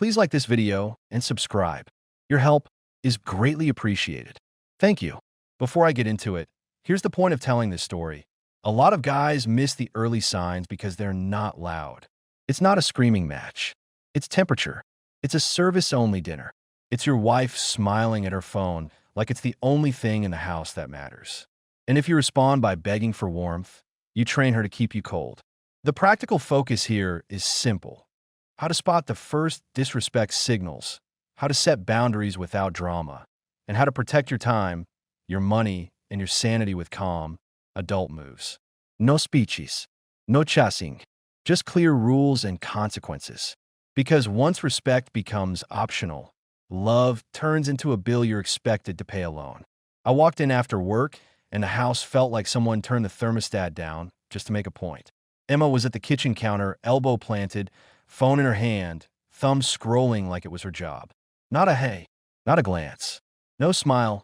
Please like this video and subscribe. Your help is greatly appreciated. Thank you. Before I get into it, here's the point of telling this story. A lot of guys miss the early signs because they're not loud. It's not a screaming match. It's temperature. It's a service-only dinner. It's your wife smiling at her phone like it's the only thing in the house that matters. And if you respond by begging for warmth, you train her to keep you cold. The practical focus here is simple. How to spot the first disrespect signals, how to set boundaries without drama, and how to protect your time, your money, and your sanity with calm, adult moves. No speeches, no chasing, just clear rules and consequences. Because once respect becomes optional, love turns into a bill you're expected to pay alone. I walked in after work, and the house felt like someone turned the thermostat down just to make a point. Emma was at the kitchen counter, elbow planted, phone in her hand, thumb scrolling like it was her job. Not a hey, not a glance. No smile.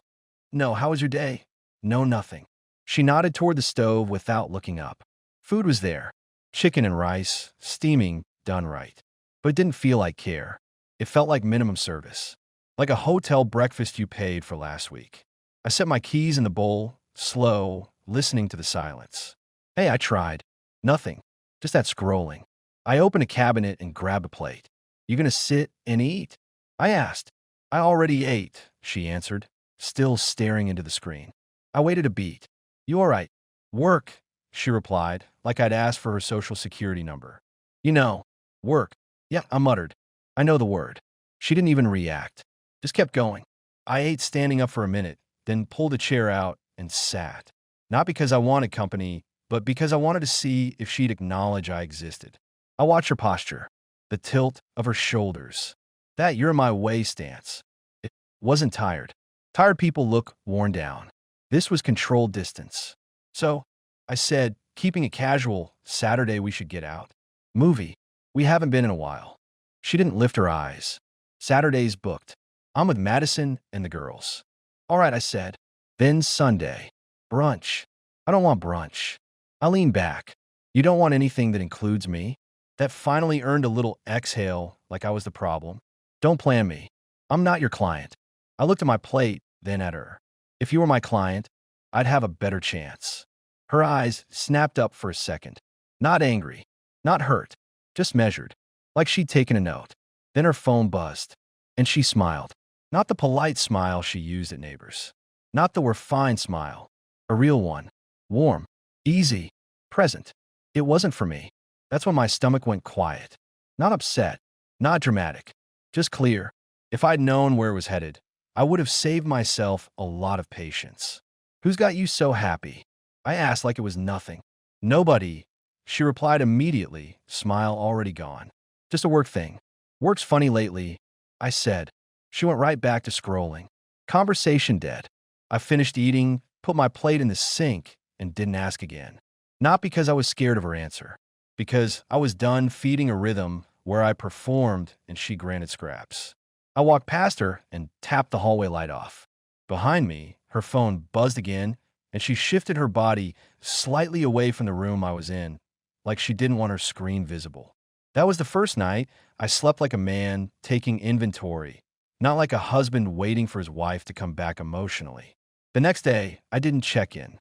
No, how was your day? No, nothing. She nodded toward the stove without looking up. Food was there. Chicken and rice, steaming, done right. But it didn't feel like care. It felt like minimum service. Like a hotel breakfast you paid for last week. I set my keys in the bowl, slow, listening to the silence. Hey, I tried. Nothing. Just that scrolling. I opened a cabinet and grabbed a plate. You gonna sit and eat? I asked. I already ate, she answered, still staring into the screen. I waited a beat. You all right? Work, she replied, like I'd asked for her social security number. You know, work. Yeah, I muttered. I know the word. She didn't even react. Just kept going. I ate standing up for a minute, then pulled a chair out and sat. Not because I wanted company, but because I wanted to see if she'd acknowledge I existed. I watched her posture, the tilt of her shoulders, that you're in my way stance. It wasn't tired. Tired people look worn down. This was controlled distance. So, I said, keeping it casual, Saturday we should get out. Movie. We haven't been in a while. She didn't lift her eyes. Saturday's booked. I'm with Madison and the girls. All right, I said. Then Sunday. Brunch. I don't want brunch. I leaned back. You don't want anything that includes me? That finally earned a little exhale like I was the problem. Don't plan me. I'm not your client. I looked at my plate, then at her. If you were my client, I'd have a better chance. Her eyes snapped up for a second. Not angry. Not hurt. Just measured. Like she'd taken a note. Then her phone buzzed. And she smiled. Not the polite smile she used at neighbors. Not the we're fine smile. A real one. Warm. Easy. Present. It wasn't for me. That's when my stomach went quiet. Not upset. Not dramatic. Just clear. If I'd known where it was headed, I would have saved myself a lot of patience. Who's got you so happy? I asked like it was nothing. Nobody. She replied immediately, smile already gone. Just a work thing. Work's funny lately, I said. She went right back to scrolling. Conversation dead. I finished eating, put my plate in the sink, and didn't ask again. Not because I was scared of her answer. Because I was done feeding a rhythm where I performed and she granted scraps. I walked past her and tapped the hallway light off. Behind me, her phone buzzed again, and she shifted her body slightly away from the room I was in, like she didn't want her screen visible. That was the first night I slept like a man taking inventory, not like a husband waiting for his wife to come back emotionally. The next day, I didn't check in.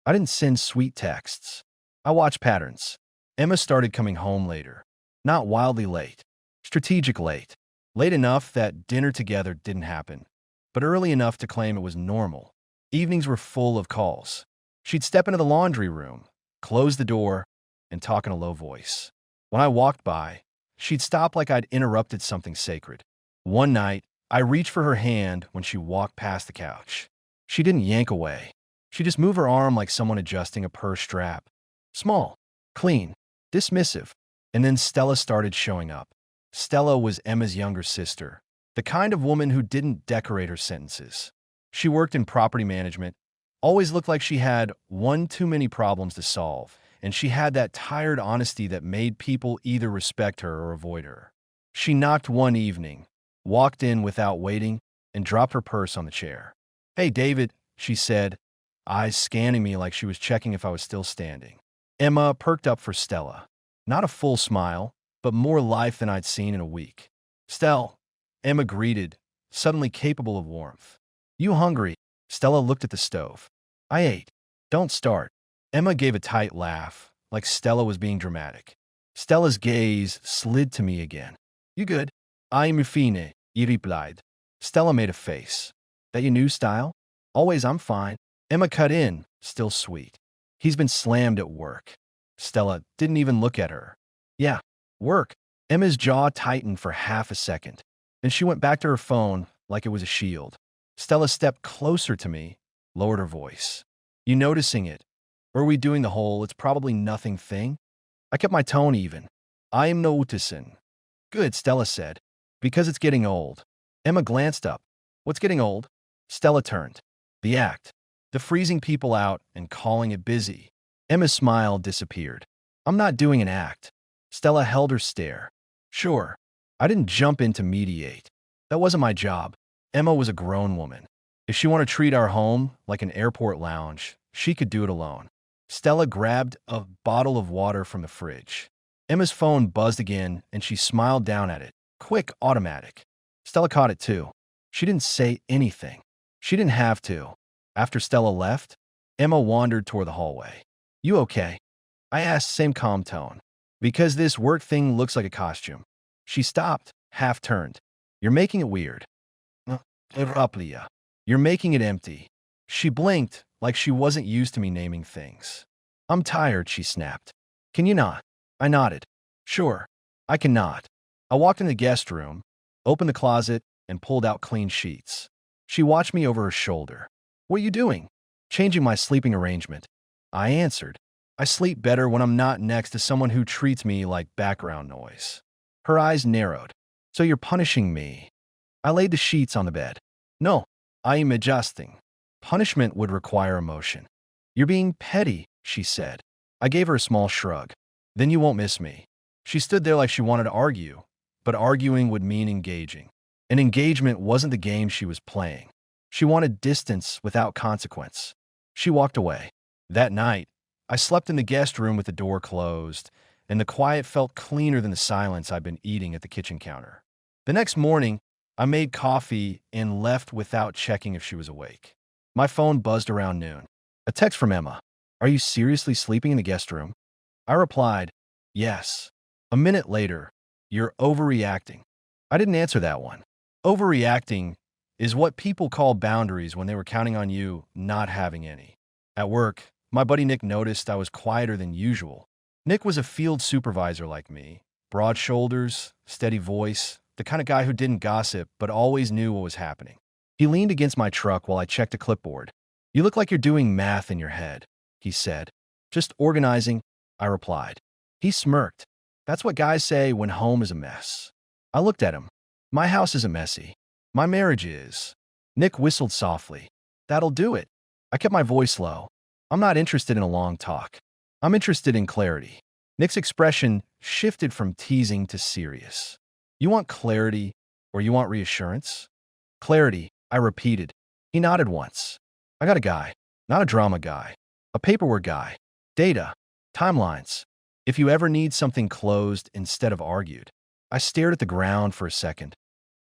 I didn't send sweet texts. I watched patterns. Emma started coming home later. Not wildly late. Strategic late. Late enough that dinner together didn't happen, but early enough to claim it was normal. Evenings were full of calls. She'd step into the laundry room, close the door, and talk in a low voice. When I walked by, she'd stop like I'd interrupted something sacred. One night, I reached for her hand when she walked past the couch. She didn't yank away. She just moved her arm like someone adjusting a purse strap. Small, clean, dismissive. And then Stella started showing up. Stella was Emma's younger sister, the kind of woman who didn't decorate her sentences. She worked in property management, always looked like she had one too many problems to solve, and she had that tired honesty that made people either respect her or avoid her. She knocked one evening, walked in without waiting, and dropped her purse on the chair. Hey, David, she said, eyes scanning me like she was checking if I was still standing. Emma perked up for Stella. Not a full smile, but more life than I'd seen in a week. Stell, Emma greeted, suddenly capable of warmth. You hungry? Stella looked at the stove. I ate. Don't start. Emma gave a tight laugh, like Stella was being dramatic. Stella's gaze slid to me again. You good? I'm fine, he replied. Stella made a face. That your new style? Always I'm fine. Emma cut in, still sweet. He's been slammed at work. Stella didn't even look at her. Yeah, work. Emma's jaw tightened for half a second. Then she went back to her phone like it was a shield. Stella stepped closer to me, lowered her voice. You noticing it? Or are we doing the whole it's probably nothing thing? I kept my tone even. I am noticing. Good, Stella said. Because it's getting old. Emma glanced up. What's getting old? Stella turned. The act. The freezing people out and calling it busy. Emma's smile disappeared. I'm not doing an act. Stella held her stare. Sure. I didn't jump in to mediate. That wasn't my job. Emma was a grown woman. If she wanted to treat our home like an airport lounge, she could do it alone. Stella grabbed a bottle of water from the fridge. Emma's phone buzzed again, and she smiled down at it. Quick, automatic. Stella caught it too. She didn't say anything. She didn't have to. After Stella left, Emma wandered toward the hallway. You okay? I asked, same calm tone. Because this work thing looks like a costume. She stopped, half turned. You're making it weird. Raplia. You're making it empty. She blinked, like she wasn't used to me naming things. I'm tired, she snapped. Can you not? I nodded. Sure, I can nod. I walked in the guest room, opened the closet, and pulled out clean sheets. She watched me over her shoulder. What are you doing? Changing my sleeping arrangement. I answered. I sleep better when I'm not next to someone who treats me like background noise. Her eyes narrowed. So you're punishing me. I laid the sheets on the bed. No, I am adjusting. Punishment would require emotion. You're being petty, she said. I gave her a small shrug. Then you won't miss me. She stood there like she wanted to argue, but arguing would mean engaging. And engagement wasn't the game she was playing. She wanted distance without consequence. She walked away. That night, I slept in the guest room with the door closed, and the quiet felt cleaner than the silence I'd been eating at the kitchen counter. The next morning, I made coffee and left without checking if she was awake. My phone buzzed around noon. A text from Emma. Are you seriously sleeping in the guest room? I replied, yes. A minute later, you're overreacting. I didn't answer that one. Overreacting is what people call boundaries when they were counting on you not having any. At work, my buddy Nick noticed I was quieter than usual. Nick was a field supervisor like me, broad shoulders, steady voice, the kind of guy who didn't gossip but always knew what was happening. He leaned against my truck while I checked a clipboard. You look like you're doing math in your head, he said. Just organizing, I replied. He smirked. That's what guys say when home is a mess. I looked at him. My house isn't messy. My marriage is. Nick whistled softly. That'll do it. I kept my voice low. I'm not interested in a long talk. I'm interested in clarity. Nick's expression shifted from teasing to serious. You want clarity or you want reassurance? Clarity, I repeated. He nodded once. I got a guy, not a drama guy, a paperwork guy, data, timelines. If you ever need something closed instead of argued. I stared at the ground for a second,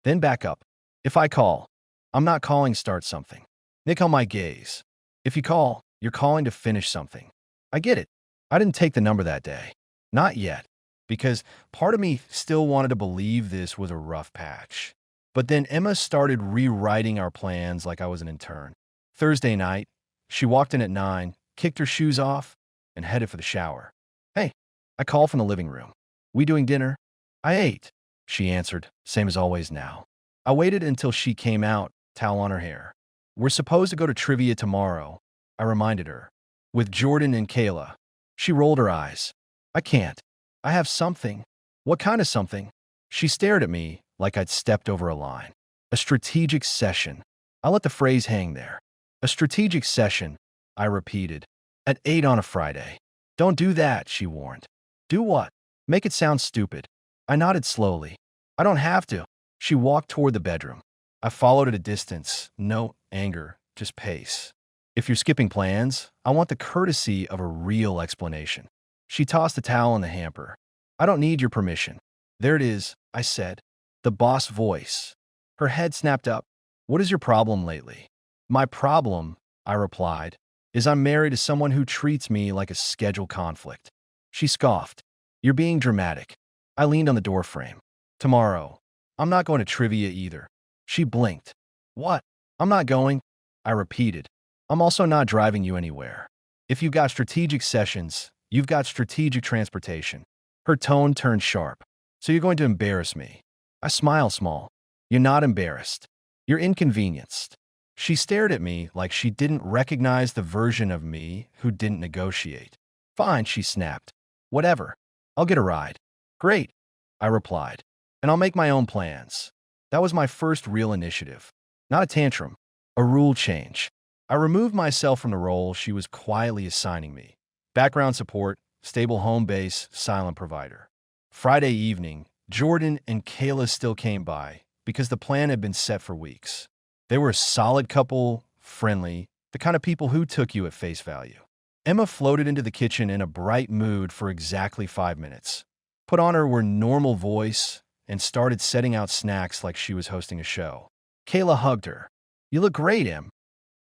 then back up. If I call, I'm not calling start something. Nick held my gaze. If you call, you're calling to finish something. I get it. I didn't take the number that day. Not yet. Because part of me still wanted to believe this was a rough patch. But then Emma started rewriting our plans like I was an intern. Thursday night, she walked in at 9, kicked her shoes off, and headed for the shower. Hey, I called from the living room. We doing dinner? I ate, she answered, same as always now. I waited until she came out, towel on her hair. We're supposed to go to trivia tomorrow, I reminded her. With Jordan and Kayla. She rolled her eyes. I can't. I have something. What kind of something? She stared at me like I'd stepped over a line. A strategic session. I let the phrase hang there. A strategic session, I repeated. At 8 on a Friday. Don't do that, she warned. Do what? Make it sound stupid. I nodded slowly. I don't have to. She walked toward the bedroom. I followed at a distance. No anger, just pace. If you're skipping plans, I want the courtesy of a real explanation. She tossed the towel in the hamper. I don't need your permission. There it is, I said. The boss voice. Her head snapped up. What is your problem lately? My problem, I replied, is I'm married to someone who treats me like a scheduled conflict. She scoffed. You're being dramatic. I leaned on the doorframe. Tomorrow. I'm not going to trivia either. She blinked. What? I'm not going. I repeated. I'm also not driving you anywhere. If you've got strategic sessions, you've got strategic transportation. Her tone turned sharp. So you're going to embarrass me. I smiled small. You're not embarrassed. You're inconvenienced. She stared at me like she didn't recognize the version of me who didn't negotiate. Fine, she snapped. Whatever. I'll get a ride. Great, I replied. And I'll make my own plans. That was my first real initiative. Not a tantrum. A rule change. I removed myself from the role she was quietly assigning me. Background support, stable home base, silent provider. Friday evening, Jordan and Kayla still came by because the plan had been set for weeks. They were a solid couple, friendly, the kind of people who took you at face value. Emma floated into the kitchen in a bright mood for exactly 5 minutes, put on her normal voice, and started setting out snacks like she was hosting a show. Kayla hugged her. You look great, Em.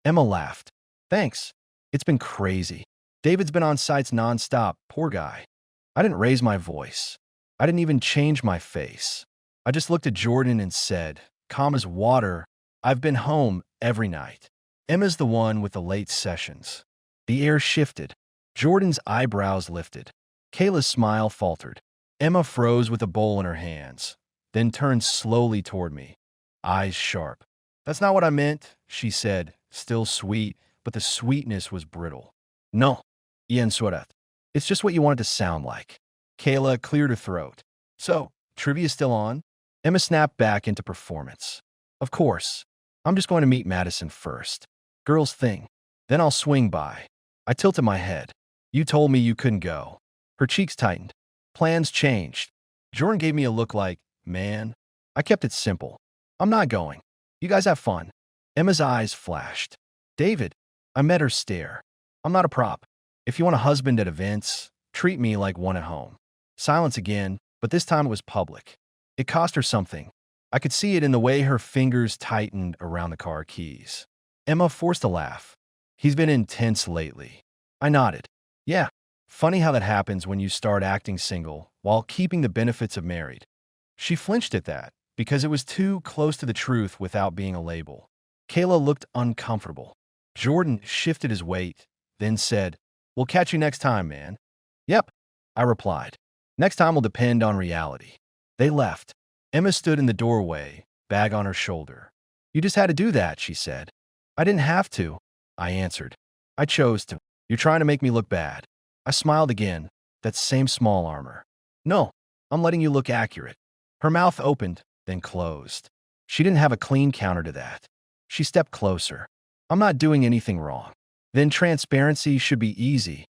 Emma laughed. Thanks. It's been crazy. David's been on sites nonstop, poor guy. I didn't raise my voice. I didn't even change my face. I just looked at Jordan and said, calm as water, I've been home every night. Emma's the one with the late sessions. The air shifted. Jordan's eyebrows lifted. Kayla's smile faltered. Emma froze with a bowl in her hands, then turned slowly toward me, eyes sharp. That's not what I meant, she said, still sweet, but the sweetness was brittle. No, Ian Surat. It's just what you want it to sound like. Kayla cleared her throat. So, trivia's still on? Emma snapped back into performance. Of course. I'm just going to meet Madison first. Girls thing. Then I'll swing by. I tilted my head. You told me you couldn't go. Her cheeks tightened. Plans changed. Jordan gave me a look like, man. I kept it simple. I'm not going. You guys have fun. Emma's eyes flashed. David. I met her stare. I'm not a prop. If you want a husband at events, treat me like one at home. Silence again, but this time it was public. It cost her something. I could see it in the way her fingers tightened around the car keys. Emma forced a laugh. He's been intense lately. I nodded. Yeah, funny how that happens when you start acting single while keeping the benefits of married. She flinched at that because it was too close to the truth without being a label. Kayla looked uncomfortable. Jordan shifted his weight, then said, We'll catch you next time, man. Yep, I replied. Next time will depend on reality. They left. Emma stood in the doorway, bag on her shoulder. You just had to do that, she said. I didn't have to, I answered. I chose to. You're trying to make me look bad. I smiled again, that same small armor. No, I'm letting you look accurate. Her mouth opened, then closed. She didn't have a clean counter to that. She stepped closer. I'm not doing anything wrong. Then transparency should be easy,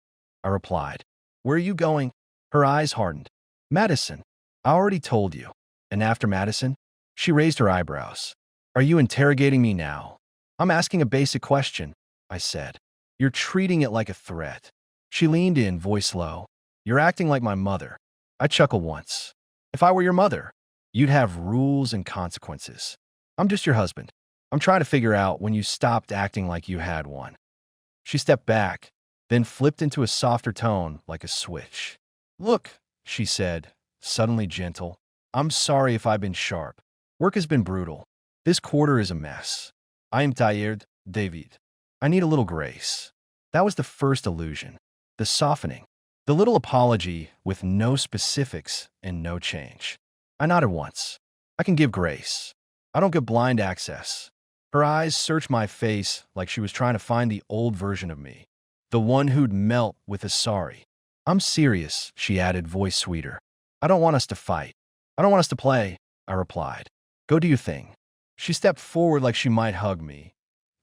I replied. Where are you going? Her eyes hardened. Madison. I already told you. And after Madison? She raised her eyebrows. Are you interrogating me now? I'm asking a basic question, I said. You're treating it like a threat. She leaned in, voice low. You're acting like my mother. I chuckled once. If I were your mother, you'd have rules and consequences. I'm just your husband. I'm trying to figure out when you stopped acting like you had one. She stepped back, then flipped into a softer tone like a switch. Look, she said, suddenly gentle. I'm sorry if I've been sharp. Work has been brutal. This quarter is a mess. I am tired, David. I need a little grace. That was the first illusion, the softening, the little apology with no specifics and no change. I nodded once. I can give grace. I don't get blind access. Her eyes searched my face like she was trying to find the old version of me, the one who'd melt with a sorry. I'm serious, she added, voice sweeter. I don't want us to fight. I don't want us to play, I replied. Go do your thing. She stepped forward like she might hug me,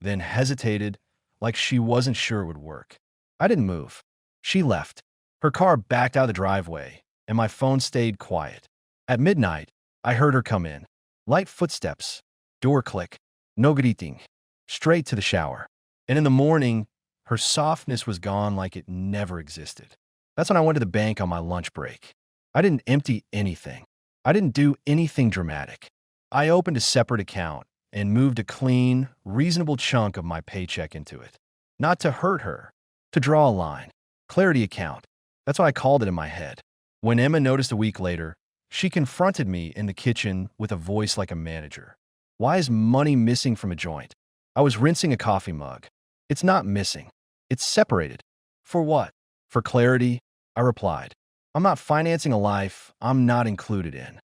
then hesitated like she wasn't sure it would work. I didn't move. She left. Her car backed out of the driveway, and my phone stayed quiet. At midnight, I heard her come in. Light footsteps, door click, no greeting, straight to the shower. And in the morning, her softness was gone like it never existed. That's when I went to the bank on my lunch break. I didn't empty anything. I didn't do anything dramatic. I opened a separate account and moved a clean, reasonable chunk of my paycheck into it. Not to hurt her, to draw a line. Clarity account. That's what I called it in my head. When Emma noticed a week later, she confronted me in the kitchen with a voice like a manager. Why is money missing from a joint? I was rinsing a coffee mug. It's not missing. It's separated. For what? For clarity, I replied. I'm not financing a life I'm not included in.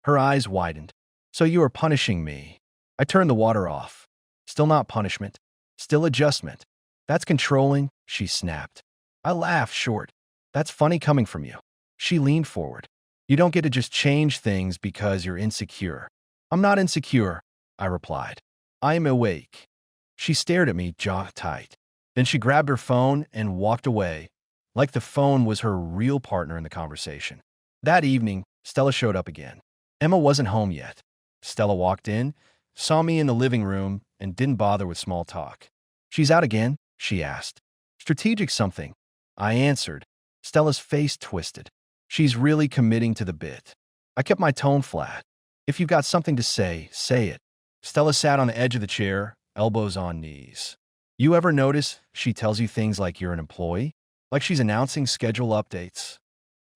Her eyes widened. So you are punishing me. I turned the water off. Still not punishment. Still adjustment. That's controlling, she snapped. I laughed short. That's funny coming from you. She leaned forward. You don't get to just change things because you're insecure. I'm not insecure, I replied. I am awake. She stared at me, jaw tight. Then she grabbed her phone and walked away, like the phone was her real partner in the conversation. That evening, Stella showed up again. Emma wasn't home yet. Stella walked in, saw me in the living room, and didn't bother with small talk. She's out again? She asked. Strategic something. I answered. Stella's face twisted. She's really committing to the bit. I kept my tone flat. If you've got something to say it. Stella sat on the edge of the chair, elbows on knees. You ever notice she tells you things like you're an employee? Like she's announcing schedule updates?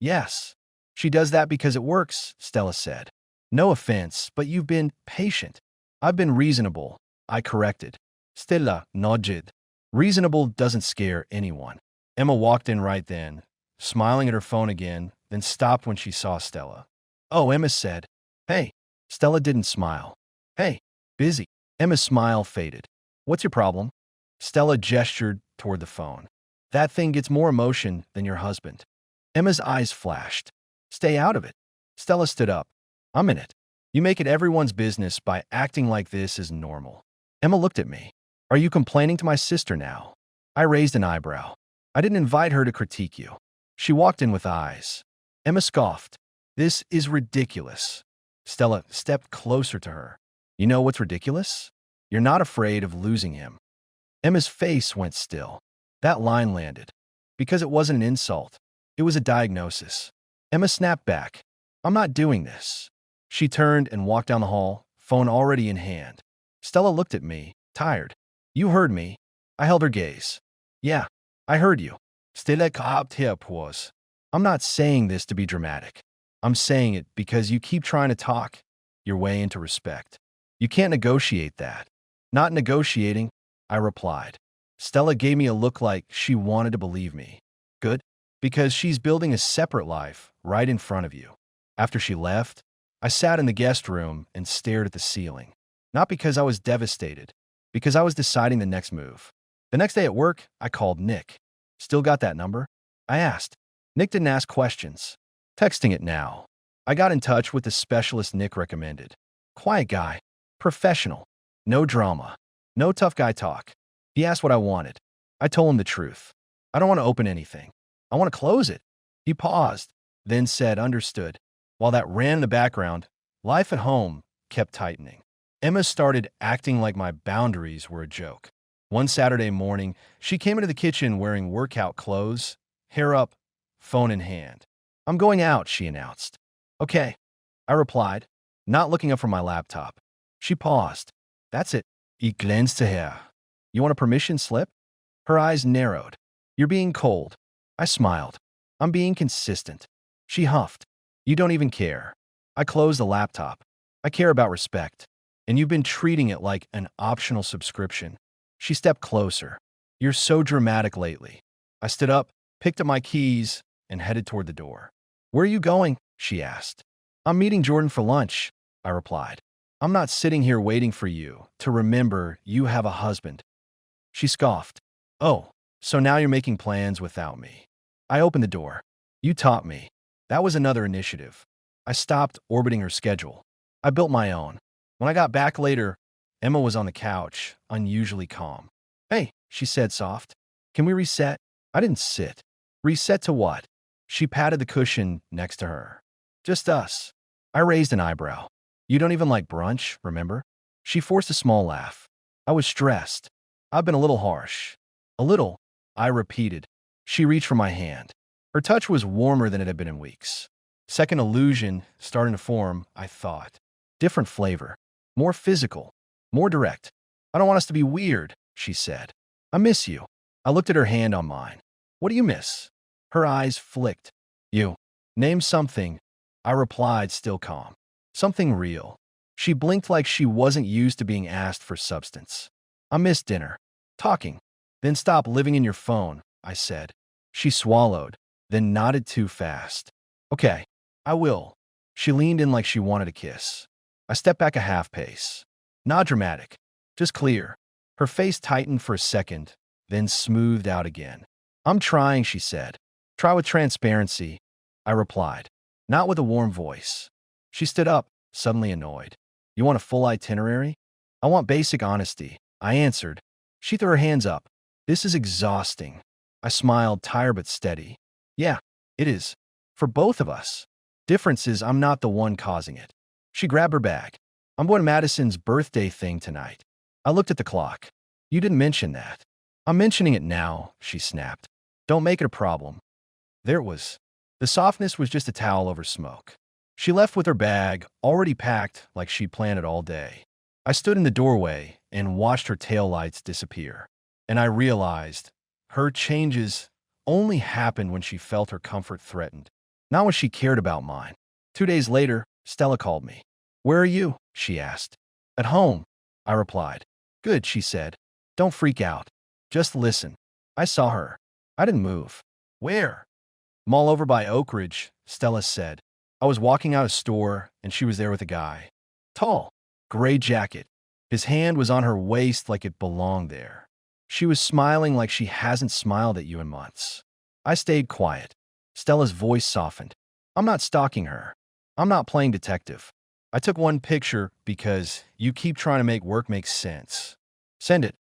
Yes. She does that because it works, Stella said. No offense, but you've been patient. I've been reasonable, I corrected. Stella nodded. Reasonable doesn't scare anyone. Emma walked in right then, smiling at her phone again, then stopped when she saw Stella. Oh, Emma said. Hey. Stella didn't smile. Hey, busy. Emma's smile faded. What's your problem? Stella gestured toward the phone. That thing gets more emotion than your husband. Emma's eyes flashed. Stay out of it. Stella stood up. I'm in it. You make it everyone's business by acting like this is normal. Emma looked at me. Are you complaining to my sister now? I raised an eyebrow. I didn't invite her to critique you. She walked in with eyes. Emma scoffed. This is ridiculous. Stella stepped closer to her. You know what's ridiculous? You're not afraid of losing him. Emma's face went still. That line landed. Because it wasn't an insult. It was a diagnosis. Emma snapped back. I'm not doing this. She turned and walked down the hall, phone already in hand. Stella looked at me, tired. You heard me. I held her gaze. Yeah, I heard you. Stella gehabt hier pause. I'm not saying this to be dramatic. I'm saying it because you keep trying to talk your way into respect. You can't negotiate that. Not negotiating, I replied. Stella gave me a look like she wanted to believe me. Good, because she's building a separate life right in front of you. After she left, I sat in the guest room and stared at the ceiling. Not because I was devastated, because I was deciding the next move. The next day at work, I called Nick. Still got that number? I asked. Nick didn't ask questions. Texting it now. I got in touch with the specialist Nick recommended. Quiet guy. Professional. No drama. No tough guy talk. He asked what I wanted. I told him the truth. I don't want to open anything. I want to close it. He paused, then said, understood. While that ran in the background, life at home kept tightening. Emma started acting like my boundaries were a joke. One Saturday morning, she came into the kitchen wearing workout clothes, hair up, phone in hand. I'm going out, she announced. Okay, I replied, not looking up from my laptop. She paused. That's it. Ich glänzte her. You want a permission slip? Her eyes narrowed. You're being cold. I smiled. I'm being consistent. She huffed. You don't even care. I closed the laptop. I care about respect. And you've been treating it like an optional subscription. She stepped closer. You're so dramatic lately. I stood up, picked up my keys, and headed toward the door. Where are you going? She asked. I'm meeting Jordan for lunch, I replied. I'm not sitting here waiting for you to remember you have a husband. She scoffed. Oh, so now you're making plans without me. I opened the door. You taught me. That was another initiative. I stopped orbiting her schedule. I built my own. When I got back later, Emma was on the couch, unusually calm. Hey, she said soft. Can we reset? I didn't sit. Reset to what? She patted the cushion next to her. Just us. I raised an eyebrow. You don't even like brunch, remember? She forced a small laugh. I was stressed. I've been a little harsh. A little, I repeated. She reached for my hand. Her touch was warmer than it had been in weeks. Second illusion starting to form, I thought. Different flavor. More physical. More direct. I don't want us to be weird, she said. I miss you. I looked at her hand on mine. What do you miss? Her eyes flicked. You. Name something. I replied, still calm. Something real. She blinked like she wasn't used to being asked for substance. I miss dinner. Talking. Then stop living in your phone, I said. She swallowed, then nodded too fast. Okay, I will. She leaned in like she wanted a kiss. I stepped back a half pace. Not dramatic, just clear. Her face tightened for a second, then smoothed out again. I'm trying, she said. Try with transparency, I replied, not with a warm voice. She stood up, suddenly annoyed. You want a full itinerary? I want basic honesty, I answered. She threw her hands up. This is exhausting. I smiled, tired but steady. Yeah, it is. For both of us. Difference is I'm not the one causing it. She grabbed her bag. I'm going to Madison's birthday thing tonight. I looked at the clock. You didn't mention that. I'm mentioning it now, she snapped. Don't make it a problem. There it was. The softness was just a towel over smoke. She left with her bag, already packed like she'd planned it all day. I stood in the doorway and watched her taillights disappear. And I realized her changes only happened when she felt her comfort threatened, not when she cared about mine. 2 days later, Stella called me. Where are you? She asked. At home, I replied. Good, she said. Don't freak out. Just listen. I saw her. I didn't move. Where? Mall over by Oak Ridge, Stella said. I was walking out of store, and she was there with a guy. Tall, gray jacket. His hand was on her waist like it belonged there. She was smiling like she hasn't smiled at you in months. I stayed quiet. Stella's voice softened. I'm not stalking her. I'm not playing detective. I took one picture because you keep trying to make work make sense. Send it,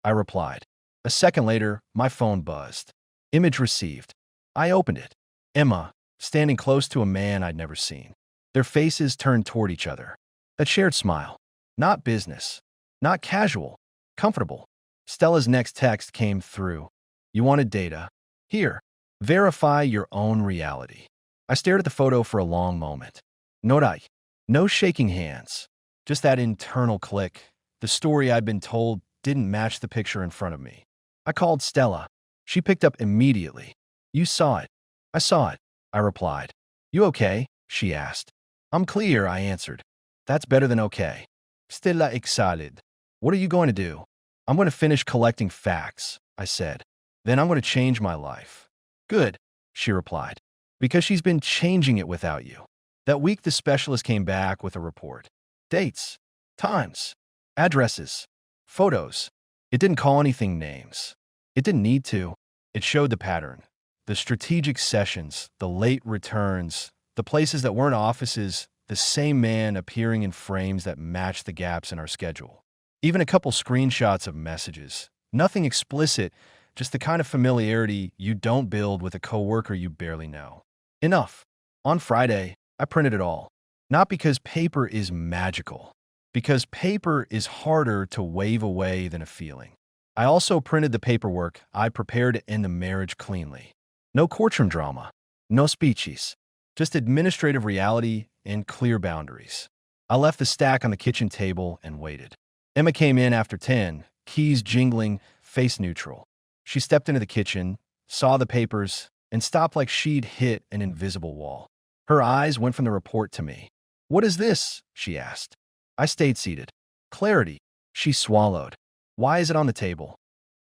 I replied. A second later, my phone buzzed. Image received. I opened it. Emma, standing close to a man I'd never seen. Their faces turned toward each other. That shared smile. Not business. Not casual. Comfortable. Stella's next text came through. You wanted data? Here. Verify your own reality. I stared at the photo for a long moment. No shaking hands. Just that internal click. The story I'd been told didn't match the picture in front of me. I called Stella. She picked up immediately. You saw it. I saw it, I replied. You okay? She asked. I'm clear, I answered. That's better than okay. Stella excited. What are you going to do? I'm going to finish collecting facts, I said. Then I'm going to change my life. Good, she replied. Because she's been changing it without you. That week, the specialist came back with a report. Dates, times, addresses, photos. It didn't call anything names. It didn't need to. It showed the pattern. The strategic sessions, the late returns, the places that weren't offices, the same man appearing in frames that matched the gaps in our schedule. Even a couple screenshots of messages. Nothing explicit, just the kind of familiarity you don't build with a coworker you barely know. Enough. On Friday, I printed it all. Not because paper is magical, because paper is harder to wave away than a feeling. I also printed the paperwork I prepared to end the marriage cleanly. No courtroom drama, no speeches, just administrative reality and clear boundaries. I left the stack on the kitchen table and waited. Emma came in after 10, keys jingling, face neutral. She stepped into the kitchen, saw the papers, and stopped like she'd hit an invisible wall. Her eyes went from the report to me. What is this? She asked. I stayed seated. Clarity. She swallowed. Why is it on the table?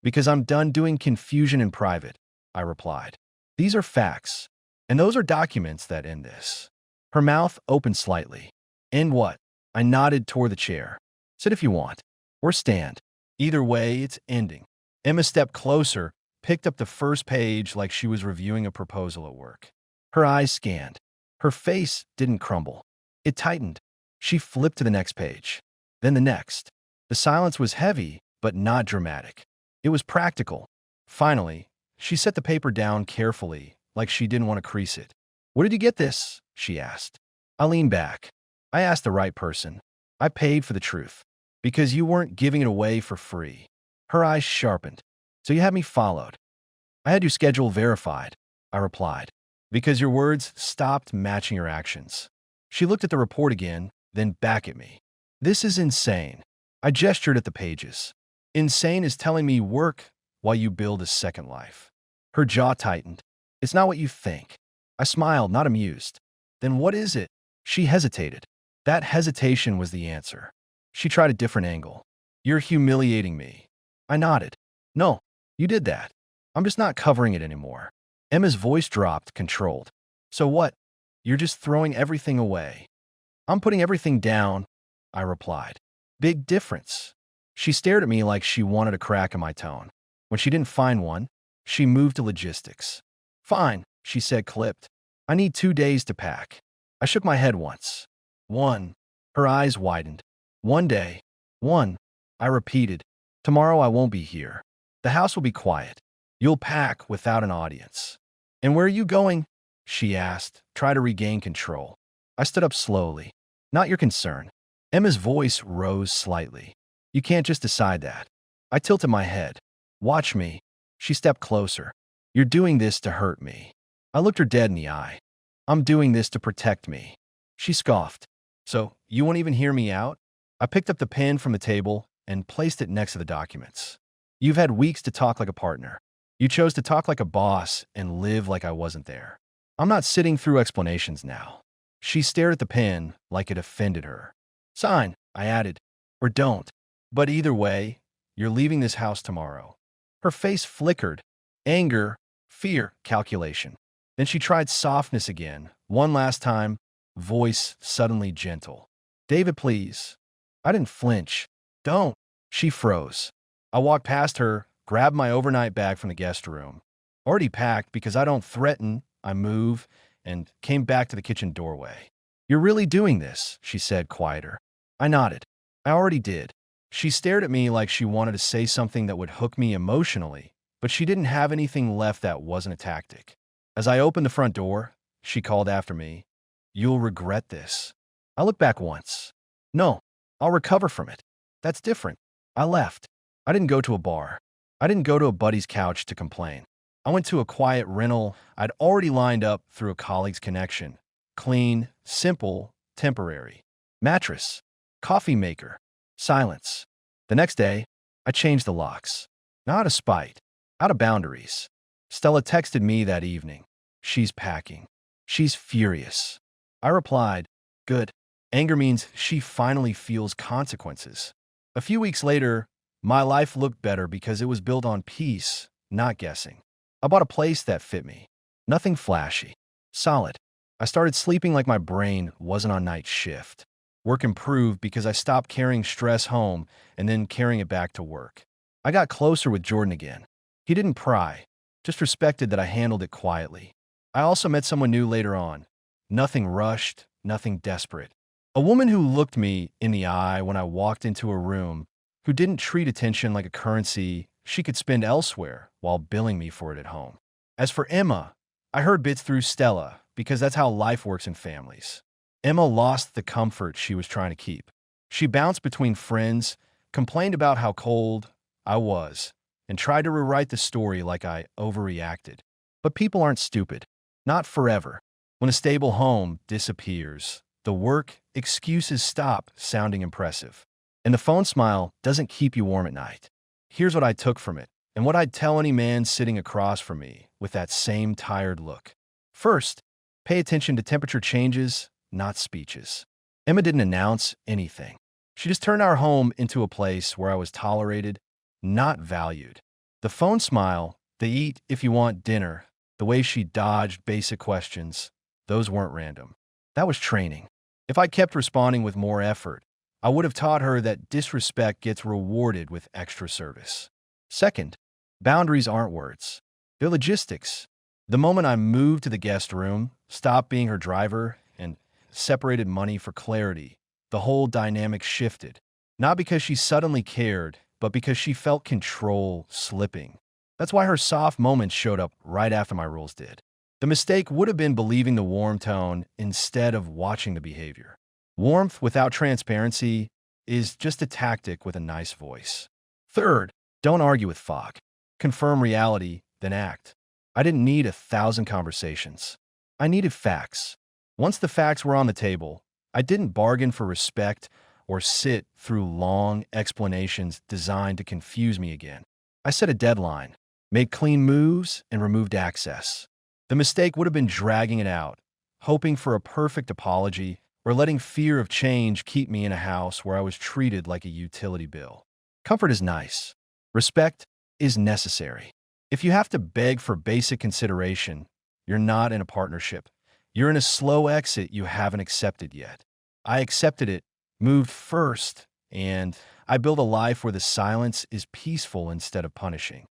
Because I'm done doing confusion in private, I replied. These are facts, and those are documents that end this. Her mouth opened slightly. End what? I nodded toward the chair. Sit if you want, or stand. Either way, it's ending. Emma stepped closer, picked up the first page like she was reviewing a proposal at work. Her eyes scanned. Her face didn't crumble. It tightened. She flipped to the next page. Then the next. The silence was heavy, but not dramatic. It was practical. Finally, she set the paper down carefully, like she didn't want to crease it. Where did you get this? She asked. I leaned back. I asked the right person. I paid for the truth. Because you weren't giving it away for free. Her eyes sharpened. So you had me followed. I had your schedule verified, I replied. Because your words stopped matching your actions. She looked at the report again, then back at me. This is insane. I gestured at the pages. Insane is telling me work while you build a second life. Her jaw tightened. It's not what you think. I smiled, not amused. Then what is it? She hesitated. That hesitation was the answer. She tried a different angle. You're humiliating me. I nodded. No, you did that. I'm just not covering it anymore. Emma's voice dropped, controlled. So what? You're just throwing everything away. I'm putting everything down, I replied. Big difference. She stared at me like she wanted a crack in my tone. When she didn't find one, she moved to logistics. Fine, she said, clipped. I need 2 days to pack. I shook my head once. 1. Her eyes widened. 1 day. 1. I repeated. Tomorrow I won't be here. The house will be quiet. You'll pack without an audience. And where are you going? She asked, try to regain control. I stood up slowly. Not your concern. Emma's voice rose slightly. You can't just decide that. I tilted my head. Watch me. She stepped closer. You're doing this to hurt me. I looked her dead in the eye. I'm doing this to protect me. She scoffed. So, you won't even hear me out? I picked up the pen from the table and placed it next to the documents. You've had weeks to talk like a partner. You chose to talk like a boss and live like I wasn't there. I'm not sitting through explanations now. She stared at the pen like it offended her. Sign, I added, or don't. But either way, you're leaving this house tomorrow. Her face flickered. Anger, fear, calculation. Then she tried softness again, one last time, voice suddenly gentle. David, please. I didn't flinch. Don't. She froze. I walked past her, grabbed my overnight bag from the guest room. Already packed because I don't threaten, I move, and came back to the kitchen doorway. You're really doing this, she said, quieter. I nodded. I already did. She stared at me like she wanted to say something that would hook me emotionally, but she didn't have anything left that wasn't a tactic. As I opened the front door, she called after me, You'll regret this. I looked back once. No, I'll recover from it. That's different. I left. I didn't go to a bar. I didn't go to a buddy's couch to complain. I went to a quiet rental I'd already lined up through a colleague's connection. Clean, simple, temporary. Mattress, coffee maker, silence. The next day, I changed the locks. Not out of spite, out of boundaries. Stella texted me that evening. She's packing. She's furious. I replied, good. Anger means she finally feels consequences. A few weeks later, my life looked better because it was built on peace, not guessing. I bought a place that fit me. Nothing flashy. Solid. I started sleeping like my brain wasn't on night shift. Work improved because I stopped carrying stress home and then carrying it back to work. I got closer with Jordan again. He didn't pry, just respected that I handled it quietly. I also met someone new later on. Nothing rushed, nothing desperate. A woman who looked me in the eye when I walked into a room, who didn't treat attention like a currency she could spend elsewhere while billing me for it at home. As for Emma, I heard bits through Stella because that's how life works in families. Emma lost the comfort she was trying to keep. She bounced between friends, complained about how cold I was, and tried to rewrite the story like I overreacted. But people aren't stupid. Not forever. When a stable home disappears, the work excuses stop sounding impressive. And the phone smile doesn't keep you warm at night. Here's what I took from it, and what I'd tell any man sitting across from me with that same tired look. First, pay attention to temperature changes, not speeches. Emma didn't announce anything. She just turned our home into a place where I was tolerated, not valued. The phone smile, the eat if you want dinner, the way she dodged basic questions, those weren't random. That was training. If I kept responding with more effort, I would have taught her that disrespect gets rewarded with extra service. Second, boundaries aren't words. They're logistics. The moment I moved to the guest room, stopped being her driver, and separated money for clarity, the whole dynamic shifted. Not because she suddenly cared, but because she felt control slipping. That's why her soft moments showed up right after my rules did. The mistake would have been believing the warm tone instead of watching the behavior. Warmth without transparency is just a tactic with a nice voice. Third, don't argue with fog. Confirm reality, then act. I didn't need 1,000 conversations. I needed facts. Once the facts were on the table, I didn't bargain for respect or sit through long explanations designed to confuse me again. I set a deadline, made clean moves, and removed access. The mistake would have been dragging it out, hoping for a perfect apology, or letting fear of change keep me in a house where I was treated like a utility bill. Comfort is nice. Respect is necessary. If you have to beg for basic consideration, you're not in a partnership. You're in a slow exit you haven't accepted yet. I accepted it, moved first, and I build a life where the silence is peaceful instead of punishing.